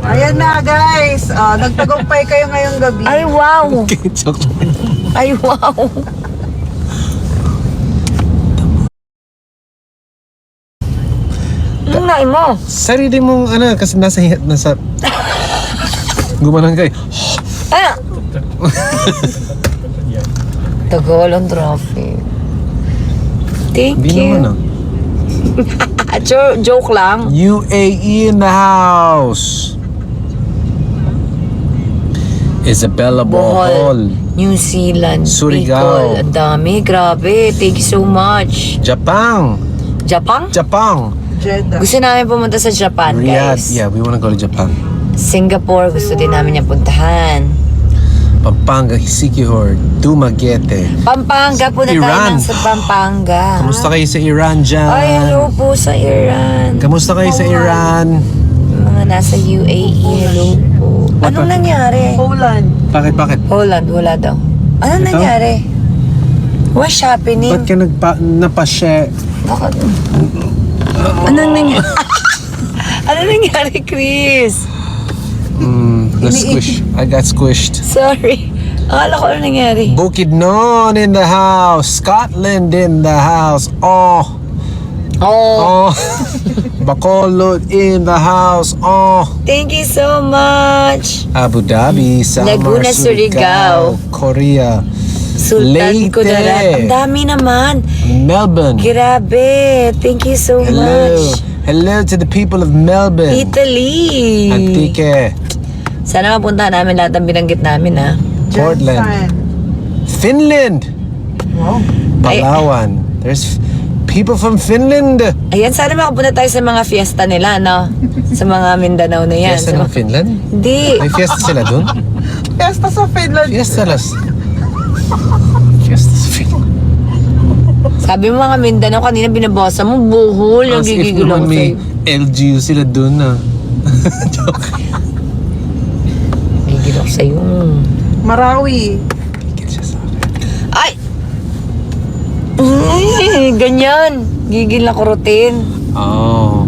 Ayan na guys, nagtagumpay kayo ngayong gabi. Ay, wow! Joke. Ay, wow! Anong nain mo? Sarili mong kasi nasa gumanon kayo. Ah! Tagal ang traffic. Thank Hindi you. naman Joke lang. UAE in the house. Isabella Bohol. New Zealand, Surigao. Bicol. Ang dami, grabe. Thank you so much. Japan. Japan? Japan. Jeddah. Gusto namin pumunta sa Japan, Riyadh. guys. Yeah, we wanna go to Japan. Singapore, gusto din namin niya puntahan. Pampanga, Siquijor, Dumaguete. Pampanga, punta tayo Iran. ng sa Pampanga. Kamusta kayo sa Iran dyan? Ay, hello po sa Iran. Kamusta kayo sa Iran? Mga nasa UAE, hello po. Anong nangyari? Poland. Bakit? Poland, wala daw. Anong Ito? nangyari? What's happening? Ba't ka napasye? Bakit? Anong nangyari? Anong nangyari, Chris? Na-squish. I got squished. Sorry. Akala ko anong nangyari. Bukidnon in the house. Scotland in the house. Oh. Oh, Bacolod in the house. Oh. thank you so much. Abu Dhabi, Samar, Laguna, Surigao. Korea, Sultan Leyte. Kudarat. Ang dami naman. Melbourne. Grabe. Thank you so Hello. much. Hello to the people of Melbourne. Italy. Antique. Sana mapuntahan namin lahat ng binanggit namin, ha? Portland. Jensen. Finland. Wow. Ay- Palawan. There's people from Finland. Ayan, sana makapunta tayo sa mga fiesta nila, no? Sa mga Mindanao na yan. Fiesta Sa ng mga- Finland? Hindi. May fiesta sila dun? Fiesta sa Finland. Fiesta sa Finland. Sabi mo mga Mindanao, kanina binabasa mo, buhol. Yung As if gigigil ako naman may sa'yo. LGU sila dun na. Joke. Gigil ako sa'yo. Marawi. Gigil siya sa akin. Ay! Ganyan. Gigil na kurutin. Oh.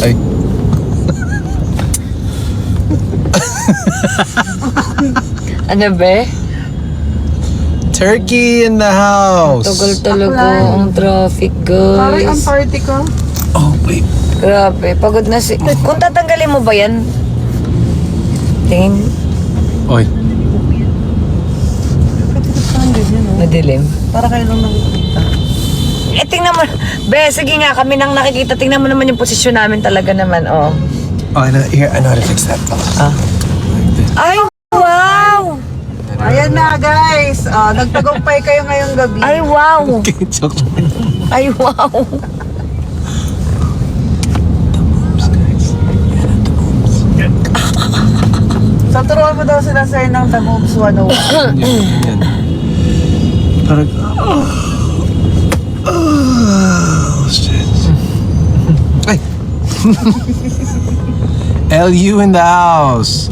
Ay. Ano ba? Turkey in the house. Tagal talaga Aklan. ang traffic, Parang guys. Antarctica. Oh, wait. Grabe, pagod na si... Kung tatanggalin mo ba yan? Tingin, Oy. Pwede ka parang ganyan, no? madilim. Para kayo lang nakikita. Eh, tingnan mo. Be, sige nga, kami nang nakikita. Tingnan mo naman yung posisyon namin talaga naman, oh. Oh, I know how to fix that. Ah. Ay, wow! Ayan na guys, nagtagumpay kayo ngayong gabi. Ay, wow! Okay, joke. Ay, wow! So, turuan mo daw sila sa'yo ng The Moves 101. Yan. Parang... Oh, shit. Ay! LU in the house.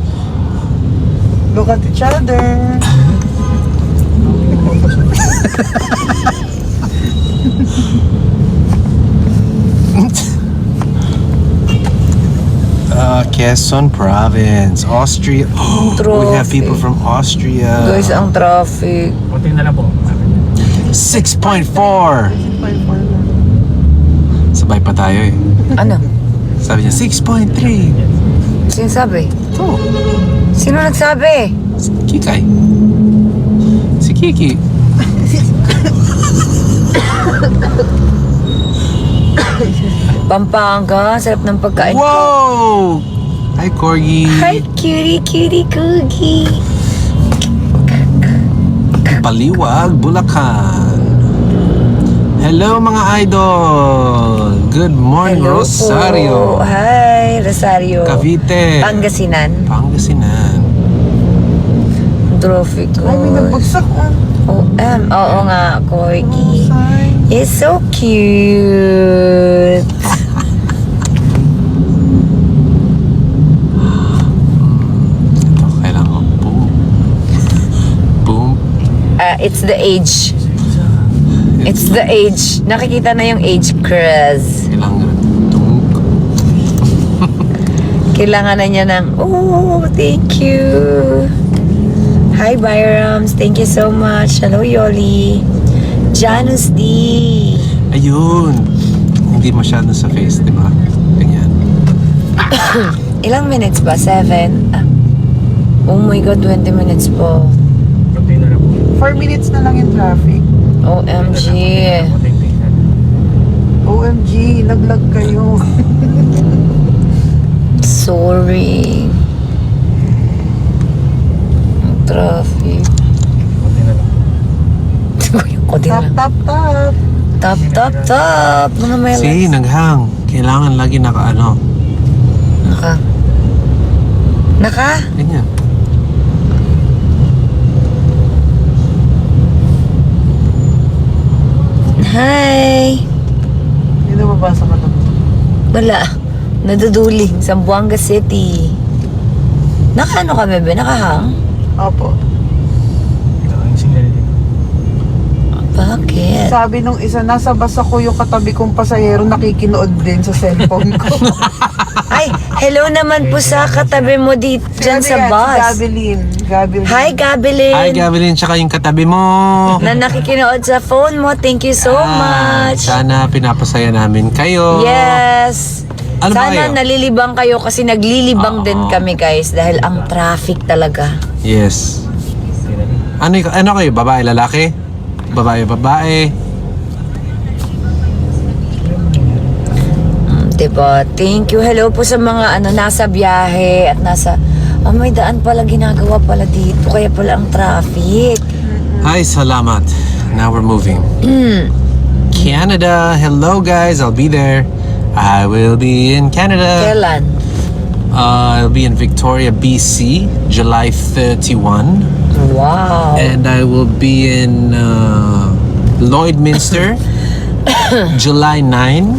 Look at each other. Quezon Province, Austria. Oh, we have people from Austria. Guys, ang traffic. 6.4. Sabay pa tayo eh. Ano? Sabi niya, 6.3. Sino sabi? Ito. Sino nagsabi? Si Kikay. Si Kiki. Pampanga, sarap ng pagkain. Wow! Hi, Corgi. Hi, cutie, cutie, cookie. Paliwag, Bulacan. Hello, mga idol. Good morning, Hello Rosario. po. Hi, Rosario. Cavite. Pangasinan. Pangasinan. Traffic. Ay, may nagbagsak. Oo nga, Corgi. Sorry. It's so cute. Ito, kailangan ko. Boom. Boom. It's the age. It's the age. Nakikita na yung age, Chris. Kailangan. Tunk. Kailangan na niya ng, oh, thank you. Hi, Byrams. Thank you so much. Hello, Yoli. Janus D. Ayun. Hindi masyado sa face, di ba? Ganyan. Ilang minutes ba? 7? Oh my God, 20 minutes po. 4 minutes na lang yung traffic. OMG. OMG, naglag kayo. Sorry. Ang traffic. Konti Tap, lang. tap, tap. Tap, tap, tap. Mga melas. See, naghang. Kailangan lagi naka-ano. Naka? Ganyan. Hi. Hindi na mabasa ka na. Wala. Naduduling. Zamboanga City. Naka-ano kami ba? Nakahang? Opo. Bakit? Sabi nung isa, nasa bus ako yung katabi kong pasahero nakikinood din sa cellphone ko. Ay, hello naman po sa katabi mo dito dyan sa Si bus. Gabelin. Gabelin. Hi, Gabelin. Hi, Gavelin. Tsaka yung katabi mo. Na nakikinood sa phone mo. Thank you so much. Sana pinapasaya namin kayo. Yes. Ano ba Sana kayo? nalilibang kayo kasi naglilibang din kami guys dahil ang traffic talaga. Yes. Ano kayo? Babae, lalaki? Babae. Diba? Thank you. Hello po sa mga nasa biyahe at nasa... Oh, may daan pala ginagawa pala dito. Kaya pala ang traffic. Ay, salamat. Now we're moving. Canada. Hello, guys. I'll be there. I will be in Canada. Kailan? I'll be in Victoria, BC, July 31. Wow. And I will be in Lloydminster, July 9.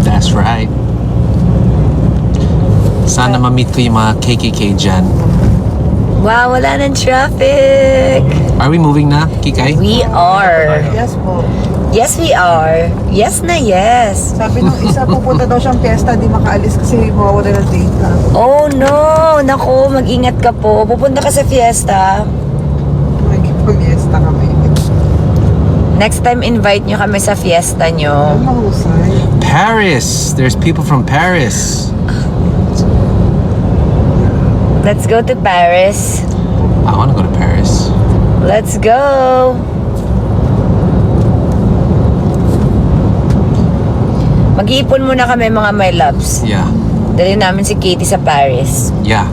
That's right. Sana ma-meet ko yung mga KKK dyan. Wow, wala ng traffic. Are we moving na, Kikay? We are. Yes po. Yes, we are. Yes na yes. Sabi nung isa, pupunta daw siyang fiesta, di makaalis kasi mawawala ng data. Oh no! Naku, mag-ingat ka po. Pupunta ka sa fiesta. Mag-fiesta kami. Next time, invite nyo kami sa fiesta nyo. Ang mahusay. Paris. There's people from Paris. Let's go to Paris. I want to go to Paris. Let's go! Mag-iipon muna kami mga my loves. Yeah. Dali namin si Katie sa Paris. Yeah.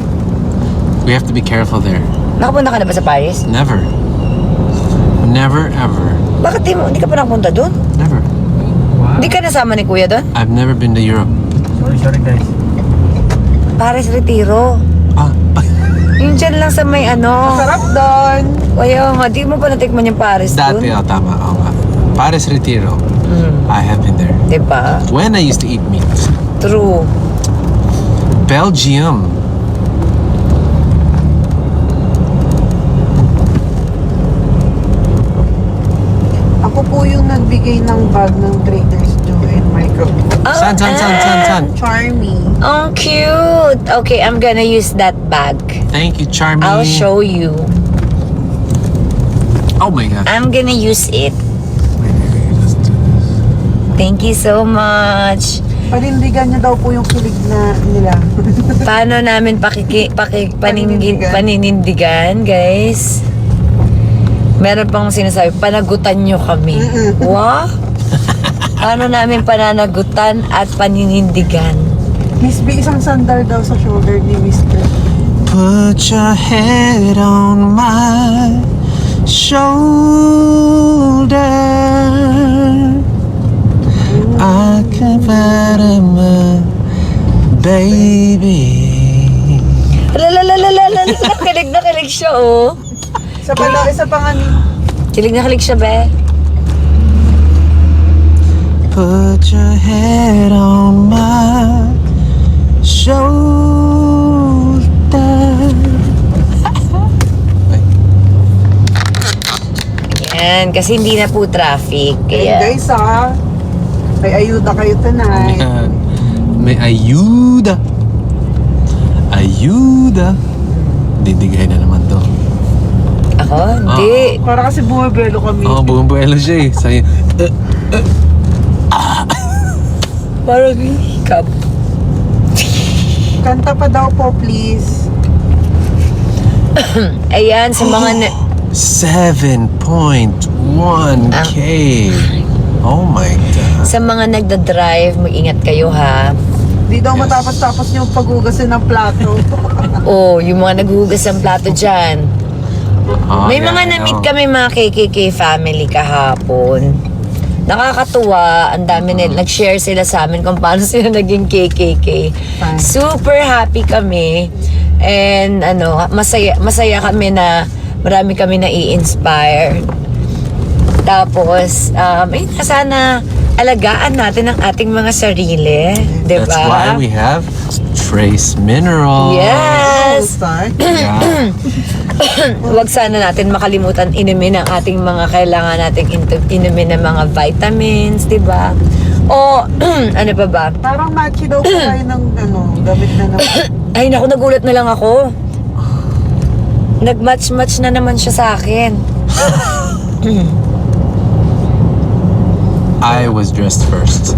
We have to be careful there. Nakapunta ka na ba sa Paris? Never. Never ever. Bakit di ka pa nakapunta doon? Never. Di ka nasama ni Kuya doon? I've never been to Europe. Sorry guys. Paris Retiro. Ah. Yung dyan lang sa may Sarap doon. Kaya nga, di mo pa natikman yung Paris Dati, doon? tama. Oo nga. Paris Retiro. I have been there. Diba? When I used to eat meat. True. Belgium. Ako po yung nagbigay ng bag ng Trader's Joe and Micro. Oh, San? Charmy. Oh, cute. Okay, I'm gonna use that bag. Thank you, Charmy. I'll show you. Oh my God. I'm gonna use it. Thank you so much. Panindigan niyo daw po yung kilig na nila. Paano namin paninindigan, guys? Meron pang sinasabi, panagutan nyo kami. Wow! Paano namin pananagutan at paninindigan? Miss B, isang sandal daw sa shoulder ni Mr. Put your head on my shoulder. I can better my baby. Lalalalalalala, kilig na kilig siya, oh. Isa pa nga ni... Kilig na kilig siya, be. Put your head on my shoulder. Yan, kasi hindi na po traffic. Hey Kaya, guys may ayuda kayo tonight. Ayan. May ayuda. Ayuda. Didigay na naman to. Ako? Hindi. Para kasi bumibelo kami. Oo, bumubuelo siya eh. Sa'yo. Parang hikap. Kanta pa daw po, please. Ayan, sa mga... 7.1K. Oh my God. Sa mga nagda-drive, mag-ingat kayo ha. Di daw Yes. matapos-tapos yung paghugasin ng plato. Oh, yung mga naghuhugas ng plato dyan. Oh, May yeah, mga I na-meet know. kami mga KKK family kahapon. Nakakatuwa, ang dami nila, nag-share sila sa amin kung paano sila naging KKK. Fine. Super happy kami. And masaya kami na marami kami na i-inspire. Tapos, sana alagaan natin ang ating mga sarili. Diba? That's why we have Trace Minerals. Yes! Start. Yeah. Huwag sana natin makalimutan inumin ang ating mga kailangan nating inumin ng mga vitamins, di ba? O, ano pa ba? Parang matchy daw po tayo ng gamit na naman. Ay, naku, nagulat na lang ako. Nag-match-match na naman siya sa akin. I was dressed first.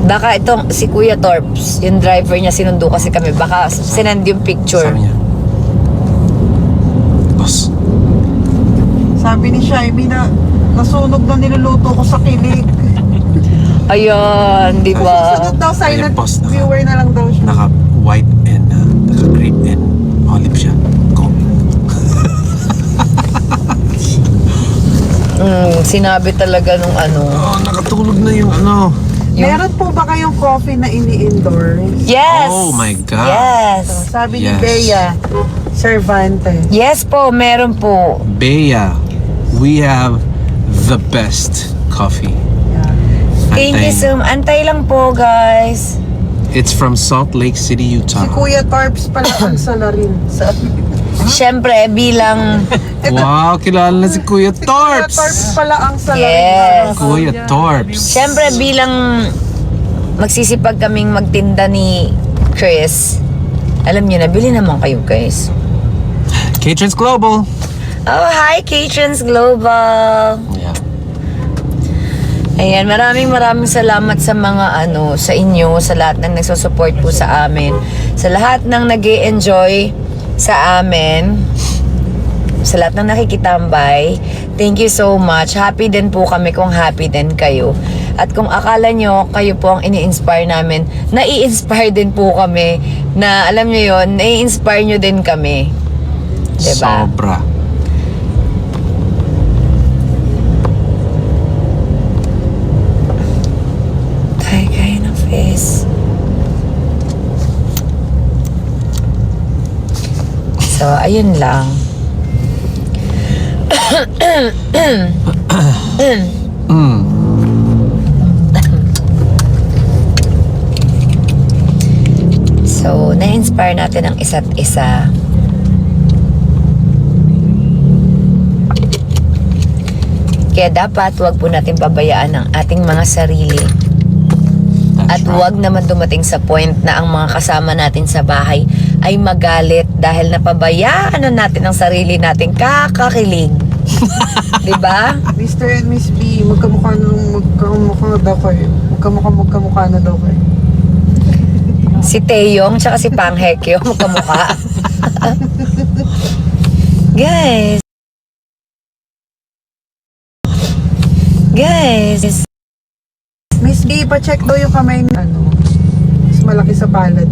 Baka itong si Kuya Torps, yung driver niya, sinundo kasi kami. Baka sinend yung picture. Sabi niya, boss, Sabi ni Shaimi na nasunog na niluluto ko sa kilig. Ayan, di ba? Sunod daw, silent Ayun, boss, viewer na lang daw siya. naka-white and naka-grape and olive siya. Go. Sinabi talaga nung Oh, nakatulog na yung Meron po ba kayong coffee na ini-endorse? Yes! Oh my God. Yes! Sabi ni Yes. Bea Cervantes. Yes po, meron po. Bea, we have the best coffee. Yeah. Thank you so much. Antay lang po, guys. It's from Salt Lake City, Si Utah. Kuya Torps pala ang salarin. Siyempre, bilang... Wow, kilala na si Kuya Kuya Torps. Torps pala ang salarin. Yes. Kuya Torps. Siyempre, bilang magsisipag kaming magtinda ni Chris, alam niyo na, bili naman kayo, guys. Catrons Global. Oh, hi, Catrons Global. Yeah. Ayan, maraming salamat sa mga sa inyo, sa lahat ng nagsusupport po sa amin, sa lahat ng nag-e-enjoy sa amin, sa lahat ng nakikitambay. Thank you so much. Happy din po kami kung happy din kayo. At kung akala nyo, kayo po ang ini-inspire namin, nai-inspire din po kami na, alam nyo yun, nai-inspire nyo din kami. Diba? Sobra. Kaya ng face. So, ayun lang. So, na-inspire natin ang isa't isa. Kaya dapat wag po natin pabayaan ang ating mga sarili. At That's right. huwag naman dumating sa point na ang mga kasama natin sa bahay ay magalit dahil napabayaan na natin ang sarili natin kakakilig. Diba? Mr. and Miss B, magkamukha daw kayo. Magkamukha na daw kayo. Si Taeyong tsaka si Pang Hekyo magkamukha. Guys. Miss B, pa-check daw yung kamay ni mas malaki sa palad.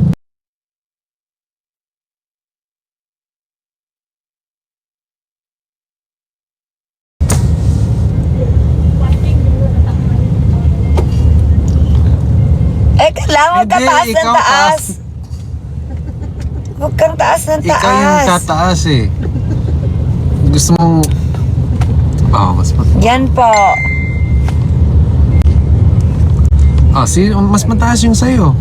Kailangan huwag ka Hindi, taas ng ikaw taas. Huwag kang taas ng taas. Ikaw yung tataas eh. Gusto mong... Oh, mas Yan po. mas mataas yung sa'yo.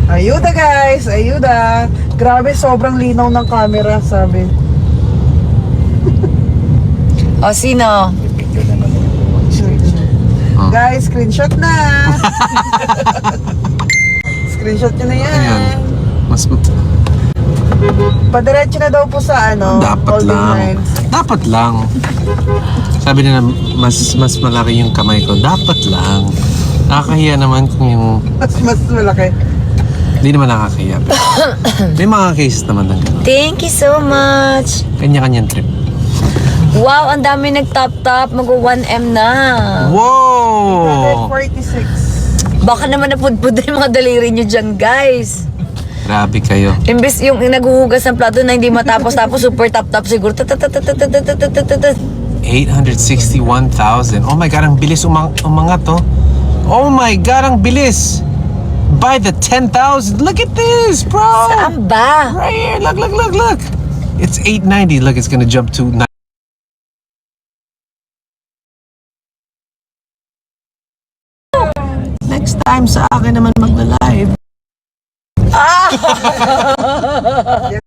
Ayuda guys, ayuda. Grabe, sobrang linaw ng camera, sabi. O, sino? Si Oh. Guys, screenshot na. Screenshot nyo na yan. Ayan. Mas Padiretso na daw po sa dapat Golden lang. Lines. Dapat lang. Sabi nila mas malaki yung kamay ko. Dapat lang. Nakakahiya naman kung yung Mas malaki. hindi naman nakakahiya. May mga cases naman ng gano'n. Thank you so much. Kanya-kanyang trip. Wow, ang dami nag-top. Mag-1M na. Wow! 146. Baka naman napudpud na yung mga daliri nyo dyan, guys. Grabe kayo. Imbes yung naghuhugas ng plato na hindi matapos, tapos super top siguro. 861,000. Oh my God, ang bilis umangat to. Oh my God, ang bilis. By the 10,000. Look at this, bro. Saan ba? Right here. Look. It's 890. Look, it's gonna jump to 9. Next time sa akin naman magla-live. Yes,